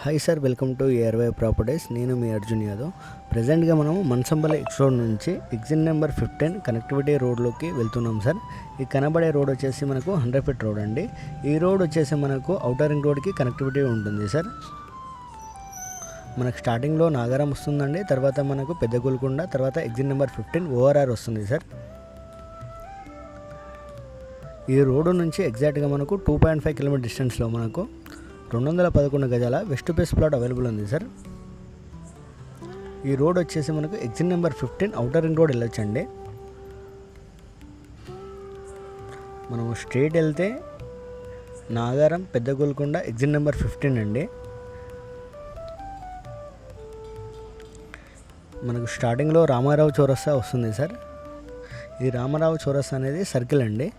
Hi sir, welcome to ARY properties. నేను మీ అర్జున్ యాదవ్. ప్రజెంట్గా మనము మన్సంపల్లి ఎక్స్ రోడ్ నుంచి ఎగ్జిట్ నెంబర్ 15 కనెక్టివిటీ రోడ్లోకి వెళ్తున్నాం సార్. ఈ కనబడే రోడ్ వచ్చేసి మనకు 100 ఫీట్ రోడ్ అండి. ఈ రోడ్ వచ్చేసి మనకు ఔటర్ రింగ్ రోడ్కి కనెక్టివిటీ ఉంటుంది సార్. మనకు స్టార్టింగ్లో నాగారం వస్తుందండి, తర్వాత మనకు పెద్ద గోల్కొండ, తర్వాత ఎగ్జిట్ నెంబర్ 15 ఓఆర్ఆర్ వస్తుంది సార్. ఈ రోడ్డు నుంచి ఎగ్జాక్ట్గా మనకు 2.5 కిలోమీటర్ డిస్టెన్స్లో మనకు 211 గజాల వెస్ట్ ఫేస్ ప్లాట్ అవైలబుల్ ఉంది సార్. ఈ రోడ్ వచ్చేసి మనకు exit number 15 outer ring road వెళ్ళొచ్చండి. మనం స్ట్రైట్ వెళ్తే నాగారం, పెద్ద గోల్కొండ, ఎగ్జిట్ నెంబర్ 15 అండి. మనకు స్టార్టింగ్లో రామారావు చౌరస్తా వస్తుంది సార్. ఈ రామారావు చౌరస్తా అనేది సర్కిల్ అండి.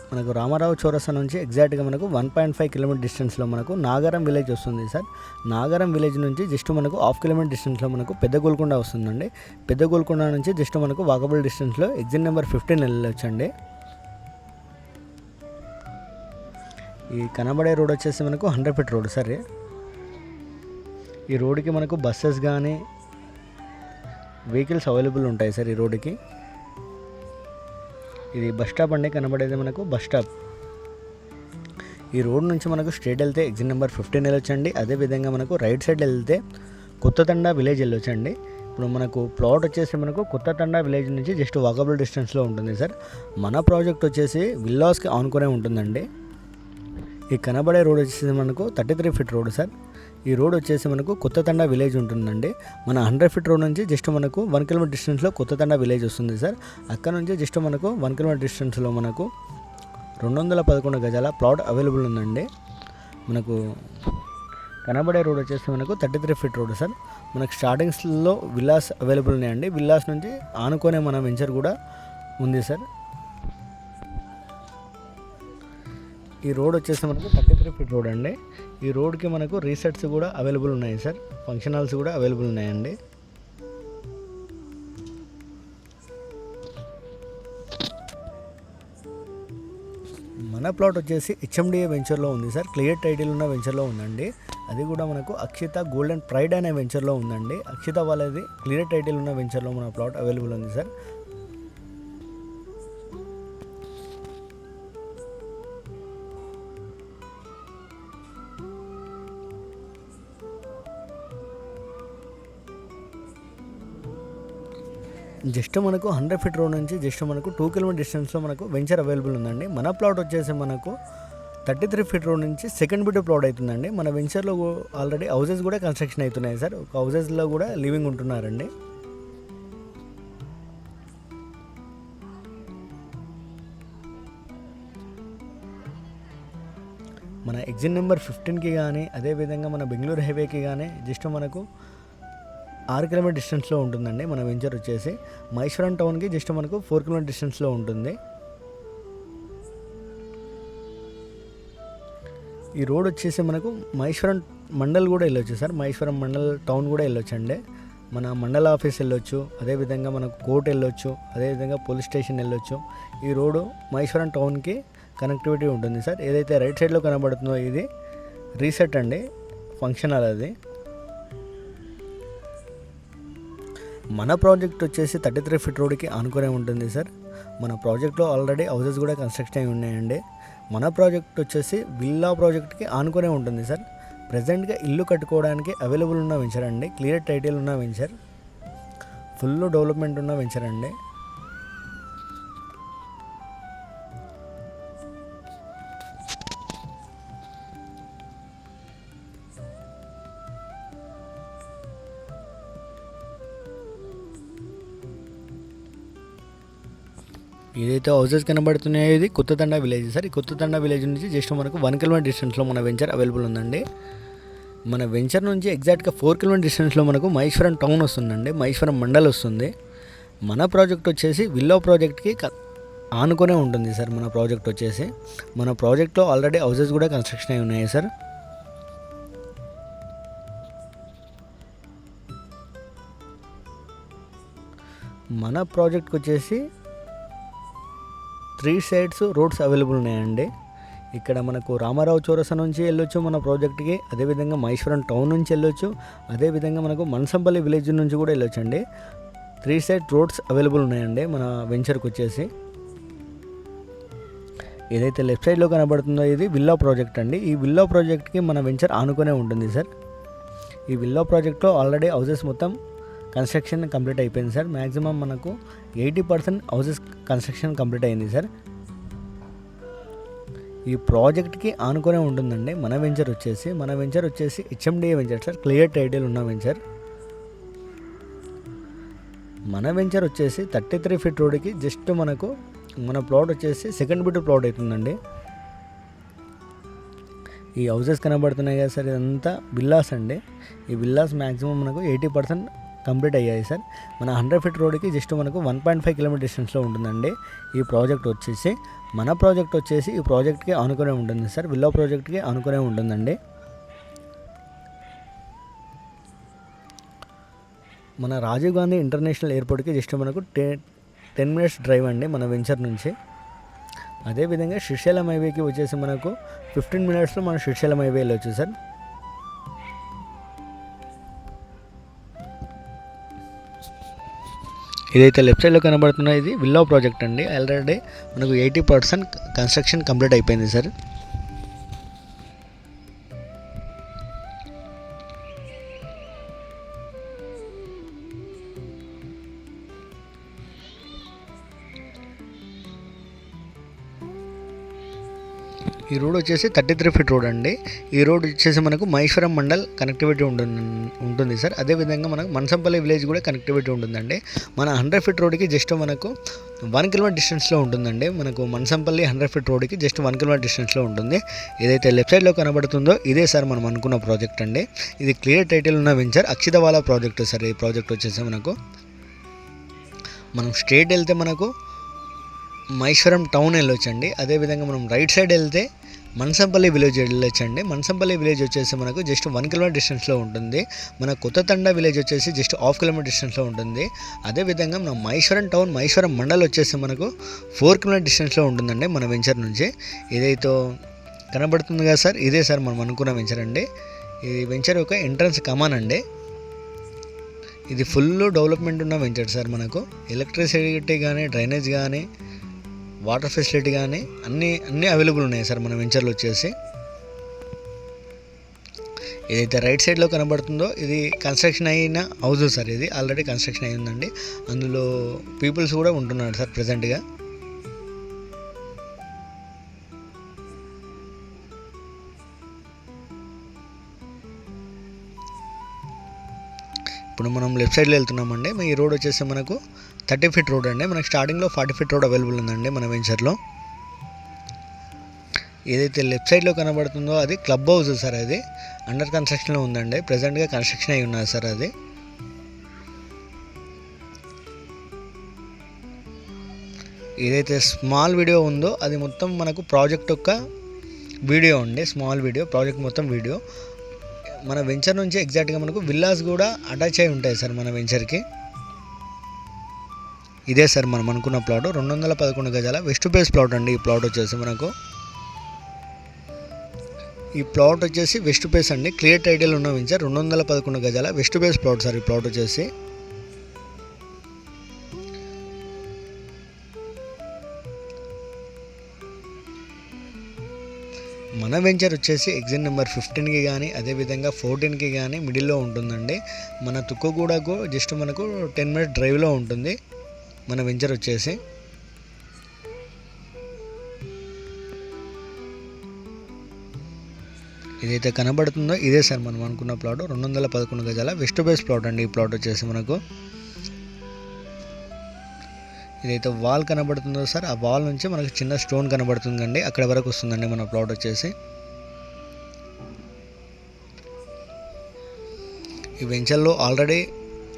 మనకు రామారావు చౌరస్తా నుంచి ఎగ్జాక్ట్గా మనకు 1.5 కిలోమీటర్ డిస్టెన్స్లో మనకు నాగారం విలేజ్ వస్తుంది సార్. నాగారం విలేజ్ నుంచి జస్ట్ మనకు 1/2 కిలోమీటర్ డిస్టెన్స్లో మనకు పెద్ద గోల్కొండ వస్తుందండి. పెద్ద గోల్కొండ నుంచి జస్ట్ మనకు వాకబుల్ డిస్టెన్స్లో ఎగ్జిట్ నెంబర్ 15 వెళ్ళొచ్చండి. ఈ కనబడే రోడ్ వచ్చేసి మనకు 100 ఫీట్ రోడ్ సార్. ఈ రోడ్డుకి మనకు బస్సెస్ కానీ వెహికల్స్ అవైలబుల్ ఉంటాయి సార్. ఈ రోడ్డుకి ఇది బస్ స్టాప్ అండి. కనబడేది మనకు బస్ స్టాప్. ఈ రోడ్ నుంచి మనకు స్ట్రైట్ వెళ్తే ఎగ్జిట్ నెంబర్ 15 వెళ్ళొచ్చండి. అదేవిధంగా మనకు రైట్ సైడ్ వెళ్తే కొత్తతండా విలేజ్ వెళ్ళొచ్చండి. ఇప్పుడు మనకు ప్లాట్ వచ్చేసి మనకు కొత్తతండా విలేజ్ నుంచి జస్ట్ వాకబుల్ డిస్టెన్స్లో ఉంటుంది సార్. మన ప్రాజెక్ట్ వచ్చేసి విల్లాస్కి ఆనుకునే ఉంటుందండి. ఈ కనబడే రోడ్ వచ్చేసి మనకు 33 ఫీట్ రోడ్ సార్. ఈ రోడ్ వచ్చేసి మనకు కొత్తతండా విలేజ్ ఉంటుందండి. మన 100 ఫీట్ రోడ్ నుంచి జస్ట్ మనకు 1 కిలోమీటర్ డిస్టెన్స్లో కొత్తతండా విలేజ్ వస్తుంది సార్. అక్కడ నుంచి జస్ట్ మనకు 1 కిలోమీటర్ డిస్టెన్స్లో మనకు 211 గజాల ప్లాట్ అవైలబుల్ ఉందండి. మనకు కనబడే రోడ్ వచ్చేసి మనకు 33 ఫీట్ రోడ్ సార్. మనకు స్టార్టింగ్స్లో విల్లాస్ అవైలబుల్ ఉన్నాయండి. విల్లాస్ నుంచి ఆనుకునే మన వెంచర్ కూడా ఉంది సార్. ఈ రోడ్ వచ్చేసి మనకు 33 ఫీట్ రోడ్ అండి. ఈ రోడ్కి మనకు రీసెట్స్ కూడా అవైలబుల్ ఉన్నాయి సార్. ఫంక్షన్ హాల్స్ కూడా అవైలబుల్ ఉన్నాయండి. మన ప్లాట్ వచ్చేసి హెచ్ఎండిఏ వెంచర్లో ఉంది సార్. క్లియర్ టైటిల్ ఉన్న వెంచర్లో ఉందండి. అది కూడా మనకు అక్షిత గోల్డెన్ ప్రైడ్ అనే వెంచర్లో ఉందండి. అక్షిత వాళ్ళది క్లియర్ టైటిల్ ఉన్న వెంచర్లో మన ప్లాట్ అవైలబుల్ ఉంది సార్. జస్ట్ మనకు 100 ఫీట్ రోడ్ నుంచి జస్ట్ మనకు 2 కిలోమీటర్ డిస్టెన్స్లో మనకు వెంచర్ అవైలబుల్ ఉందండి. మన ప్లాట్ వచ్చేసి మనకు 33 ఫీట్ రోడ్ నుంచి సెకండ్ బిట్ ప్లాట్ అవుతుందండి. మన వెంచర్లో ఆల్రెడీ హౌసెస్ కూడా కన్స్ట్రక్షన్ అవుతున్నాయి సార్. ఒక హౌసెస్లో కూడా లివింగ్ ఉంటున్నారండి. మన ఎగ్జిట్ నెంబర్ 15కి కానీ అదేవిధంగా మన బెంగళూరు హైవేకి కానీ జస్ట్ మనకు 6 కిలోమీటర్ డిస్టెన్స్లో ఉంటుందండి. మన వెంచర్ వచ్చేసి మహేశ్వరం టౌన్కి జస్ట్ మనకు 4 కిలోమీటర్ డిస్టెన్స్లో ఉంటుంది. ఈ రోడ్ వచ్చేసి మనకు మహేశ్వరం మండల్ కూడా వెళ్ళొచ్చు సార్. మహేశ్వరం మండల్ టౌన్ కూడా వెళ్ళొచ్చండి. మన మండల ఆఫీస్ వెళ్ళొచ్చు, అదేవిధంగా మనకు కోర్టు వెళ్ళొచ్చు, అదేవిధంగా పోలీస్ స్టేషన్ వెళ్ళొచ్చు. ఈ రోడ్డు మహేశ్వరం టౌన్కి కనెక్టివిటీ ఉంటుంది సార్. ఏదైతే రైట్ సైడ్లో కనబడుతుందో ఇది రీసెట్ అండి, ఫంక్షన్ హాల్ అది. మన ప్రాజెక్ట్ వచ్చేసి 33 ఫీట్ రోడ్కి ఆనుకునే ఉంటుంది సార్. మన ప్రాజెక్ట్లో ఆల్రెడీ హౌసెస్ కూడా కన్స్ట్రక్షన్ అయి ఉన్నాయండి. మన ప్రాజెక్ట్ వచ్చేసి విల్లా ప్రాజెక్ట్కి ఆనుకునే ఉంటుంది సార్. ప్రజెంట్గా ఇల్లు కట్టుకోవడానికి అవైలబుల్ ఉన్న వెంచర్ అండి. క్లియర్ టైటిల్ ఉన్న వెంచర్, ఫుల్ డెవలప్మెంట్ ఉన్న వెంచర్ అండి. ఏదైతే హౌసెస్ కనబడుతున్నాయో ఇది కొత్తతండా విలేజ్ సార్. ఈ కొత్తతండా విలేజ్ నుంచి జస్ట్ మనకు 1 కిలోమీటర్ డిస్టెన్స్లో మన వెంచర్ అవైలబుల్ ఉందండి. మన వెంచర్ నుంచి ఎగ్జాక్ట్గా 4 కిలోమీటర్ డిస్టెన్స్లో మనకు మహేశ్వరం టౌన్ వస్తుందండి, మహేశ్వరం మండల్ వస్తుంది. మన ప్రాజెక్ట్ వచ్చేసి విల్లా ప్రాజెక్ట్కి ఆనుకునే ఉంటుంది సార్. మన ప్రాజెక్ట్ వచ్చేసి మన ప్రాజెక్ట్లో ఆల్రెడీ హౌసెస్ కూడా కన్స్ట్రక్షన్ అయి ఉన్నాయి సార్. మన ప్రాజెక్ట్కి వచ్చేసి 3 సైడ్స్ రోడ్స్ అవైలబుల్ ఉన్నాయండి. ఇక్కడ మనకు రామారావు చౌరస్తా నుంచి వెళ్ళొచ్చు మన ప్రాజెక్ట్కి, అదేవిధంగా మహేశ్వరం టౌన్ నుంచి వెళ్ళొచ్చు, అదేవిధంగా మనకు మనసంపల్లి విలేజ్ నుంచి కూడా వెళ్ళొచ్చు అండి. 3 సైడ్ రోడ్స్ అవైలబుల్ ఉన్నాయండి మన వెంచర్కి వచ్చేసి. ఏదైతే లెఫ్ట్ సైడ్లో కనబడుతుందో ఇది విల్లా ప్రాజెక్ట్ అండి. ఈ విల్లా ప్రాజెక్ట్కి మన వెంచర్ ఆనుకునే ఉంటుంది సార్. ఈ విల్లా ప్రాజెక్ట్లో ఆల్రెడీ హౌసెస్ మొత్తం కన్స్ట్రక్షన్ కంప్లీట్ అయిపోయింది సార్. మ్యాక్సిమం మనకు 80% హౌసెస్ కన్స్ట్రక్షన్ కంప్లీట్ అయింది సార్. ఈ ప్రాజెక్ట్కి ఆనుకునే ఉంటుందండి మన వెంచర్ వచ్చేసి HMDA venture sir, clear title ఉన్న వెంచర్. మన వెంచర్ వచ్చేసి 33 ఫీట్ రోడ్కి జస్ట్ మనకు మన ప్లాట్ వచ్చేసి సెకండ్ బిట్ ప్లాట్ అవుతుందండి. ఈ హౌసెస్ కనబడుతున్నాయి కదా సార్, ఇదంతా విల్లాస్ అండి. ఈ విల్లాస్ మ్యాక్సిమం మనకు 80% కంప్లీట్ అయ్యాయి సార్. మన 100 ఫీట్ రోడ్కి జస్ట్ మనకు 1.5 కిలోమీటర్ డిస్టెన్స్లో ఉంటుందండి ఈ ప్రాజెక్ట్ వచ్చేసి. మన ప్రాజెక్ట్ వచ్చేసి ఈ ప్రాజెక్ట్కి ఆనుకునే ఉంటుంది సార్, విల్లా ప్రాజెక్ట్కి ఆనుకునే ఉంటుందండి. మన రాజీవ్ గాంధీ ఇంటర్నేషనల్ ఎయిర్పోర్ట్కి జస్ట్ మనకు 10 మినిట్స్ డ్రైవ్ అండి మన వెంచర్ నుంచి. అదేవిధంగా శ్రీశైలం హైవేకి వచ్చేసి మనకు 15 మినిట్స్లో మనం శ్రీశైలం హైవే వెళ్ళొచ్చు సార్. ఇదైతే లెఫ్ట్ సైడ్లో కనబడుతున్న ఇది విల్లా ప్రాజెక్ట్ అండి. ఆల్రెడీ మనకు 80% కన్స్ట్రక్షన్ కంప్లీట్ అయిపోయింది సార్. ఈ రోడ్ వచ్చేసి 33 ఫీట్ రోడ్ అండి. ఈ రోడ్ వచ్చేసి మనకు మహేశ్వరం మండల్ కనెక్టివిటీ ఉంటుంది సార్. అదేవిధంగా మనకు మనసంపల్లి విలేజ్ కూడా కనెక్టివిటీ ఉంటుందండి. మన 100 ఫీట్ రోడ్కి జస్ట్ మనకు 1 కిలోమీటర్ డిస్టెన్స్లో ఉంటుందండి. మనకు మనసంపల్లి 100 ఫీట్ రోడ్కి జస్ట్ 1 కిలోమీటర్ డిస్టెన్స్లో ఉంటుంది. ఏదైతే లెఫ్ట్ సైడ్లో కనబడుతుందో ఇదే సార్ మనం అనుకున్న ప్రాజెక్ట్ అండి. ఇది క్లియర్ టైటిల్ ఉన్న వెంచర్ అక్షితవాలా ప్రాజెక్ట్ సార్. ఈ ప్రాజెక్ట్ వచ్చేసి మనం స్ట్రేట్ వెళ్తే మనకు మహేశ్వరం టౌన్ వెళ్ళొచ్చండి. అదేవిధంగా మనం రైట్ సైడ్ వెళ్తే మనసంపల్లి విలేజ్ వెళ్ళొచ్చండి. మనసంపల్లి విలేజ్ వచ్చేసి మనకు జస్ట్ 1 కిలోమీటర్ డిస్టెన్స్లో ఉంటుంది. మన కొత్తతండ విలేజ్ వచ్చేసి జస్ట్ 1/2 కిలోమీటర్ డిస్టెన్స్లో ఉంటుంది. అదేవిధంగా మన మహేశ్వరం టౌన్ మహేశ్వరం మండల్ వచ్చేసి మనకు 4 కిలోమీటర్ డిస్టెన్స్లో ఉంటుందండి మన వెంచర్ నుంచి. ఏదైతే కనబడుతుంది కదా సార్, ఇదే సార్ మనం అనుకున్న వెంచర్ అండి. ఇది వెంచర్ యొక్క ఎంట్రన్స్ కమాన్ అండి. ఇది ఫుల్ డెవలప్మెంట్ ఉన్న వెంచర్ సార్. మనకు ఎలక్ట్రిసిటీ కానీ, డ్రైనేజ్ కానీ, వాటర్ ఫెసిలిటీ కానీ అన్నీ అవైలబుల్ ఉన్నాయి సార్ మన వెంచర్లో వచ్చేసి. ఏదైతే రైట్ సైడ్లో కనబడుతుందో ఇది కన్స్ట్రక్షన్ అయిన హౌస్ సార్. ఇది ఆల్రెడీ కన్స్ట్రక్షన్ అయిందండి. అందులో పీపుల్స్ కూడా ఉంటున్నారు సార్ ప్రజెంట్గా. ఇప్పుడు మనం లెఫ్ట్ సైడ్లో వెళ్తున్నామండి. ఈ రోడ్ వచ్చేసి మనకు 30 ఫీట్ రోడ్ అండి. మనకి స్టార్టింగ్లో 40 ఫీట్ రోడ్ అవైలబుల్ ఉందండి మన వెంచర్లో. ఏదైతే లెఫ్ట్ సైడ్లో కనబడుతుందో అది క్లబ్ హౌస్ సార్. అది అండర్ కన్స్ట్రక్షన్లో ఉందండి. ప్రజెంట్గా కన్స్ట్రక్షన్ అయి ఉన్నది సార్. అది ఏదైతే స్మాల్ వీడియో ఉందో అది మొత్తం మనకు ప్రాజెక్ట్ యొక్క వీడియో అండి. స్మాల్ వీడియో, ప్రాజెక్ట్ మొత్తం వీడియో. మన వెంచర్ నుంచి ఎగ్జాక్ట్గా మనకు విల్లాస్ కూడా అటాచ్ అయి ఉంటాయి సార్ మన వెంచర్కి. ఇదే సార్ మనం అనుకున్న ప్లాట్ 211 గజాల వెస్ట్ ఫేస్ ప్లాట్ అండి. ఈ ప్లాట్ వచ్చేసి మనకు ఈ ప్లాట్ వచ్చేసి వెస్ట్ ఫేస్ అండి. క్లియర్ టైటిల్ ఉన్న వెంచర్ 211 గజాల వెస్ట్ ఫేస్ ప్లాట్ సార్. ఈ ప్లాట్ వచ్చేసి మన వెంచర్ వచ్చేసి ఎగ్జిట్ నెంబర్ 15కి కానీ, అదేవిధంగా 14కి కానీ మిడిల్లో ఉంటుందండి. మన తుక్కుగూడకు జస్ట్ మనకు 10 మినిట్స్ డ్రైవ్లో ఉంటుంది మన వెంచర్ వచ్చేసి. ఇదైతే కనబడుతుందో ఇదే సార్ మనం అనుకున్న ప్లాట్ 211 గజాల వెస్ట్ ఫేస్ ప్లాట్ అండి. ఈ ప్లాట్ వచ్చేసి మనకు ఇదైతే వాల్ కనబడుతుందో సార్, ఆ వాల్ నుంచి మనకు చిన్న స్టోన్ కనబడుతుందండి. అక్కడ వరకు వస్తుందండి మన ప్లాట్ వచ్చేసి. ఈ వెంచర్లో ఆల్రెడీ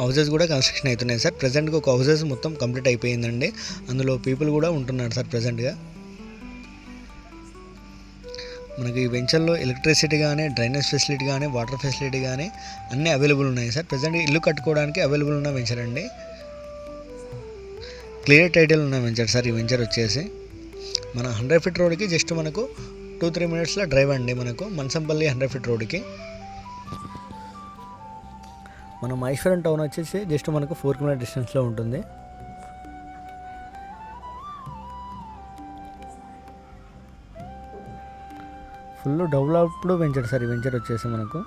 హౌసెస్ కూడా కన్స్ట్రక్షన్ అవుతున్నాయి సార్. ప్రజెంట్గా ఒక హౌసెస్ మొత్తం కంప్లీట్ అయిపోయిందండి. అందులో పీపుల్ కూడా ఉంటున్నారు సార్ ప్రజెంట్గా. మనకి ఈ వెంచర్లో ఎలక్ట్రిసిటీ కానీ, డ్రైనేజ్ ఫెసిలిటీ కానీ, వాటర్ ఫెసిలిటీ కానీ అన్నీ అవైలబుల్ ఉన్నాయి సార్. ప్రజెంట్ ఇల్లు కట్టుకోవడానికి అవైలబుల్ ఉన్న వెంచర్ అండి. క్లియర్ టైటిల్ ఉన్న వెంచర్ సార్ ఈ వెంచర్ వచ్చేసి. మన 100 ఫీట్ రోడ్కి జస్ట్ మనకు 2-3 మినిట్స్లో డ్రైవ్ అండి మనకు మన్సంపల్లి 100 ఫీట్ రోడ్కి. మన మహేశ్వరం టౌన్ వచ్చేసి జస్ట్ మనకు 4 కిలోమీటర్ డిస్టెన్స్లో ఉంటుంది. ఫుల్ డెవలప్డ్ వెంచర్ సార్ ఈ వెంచర్ వచ్చేసి మనకు.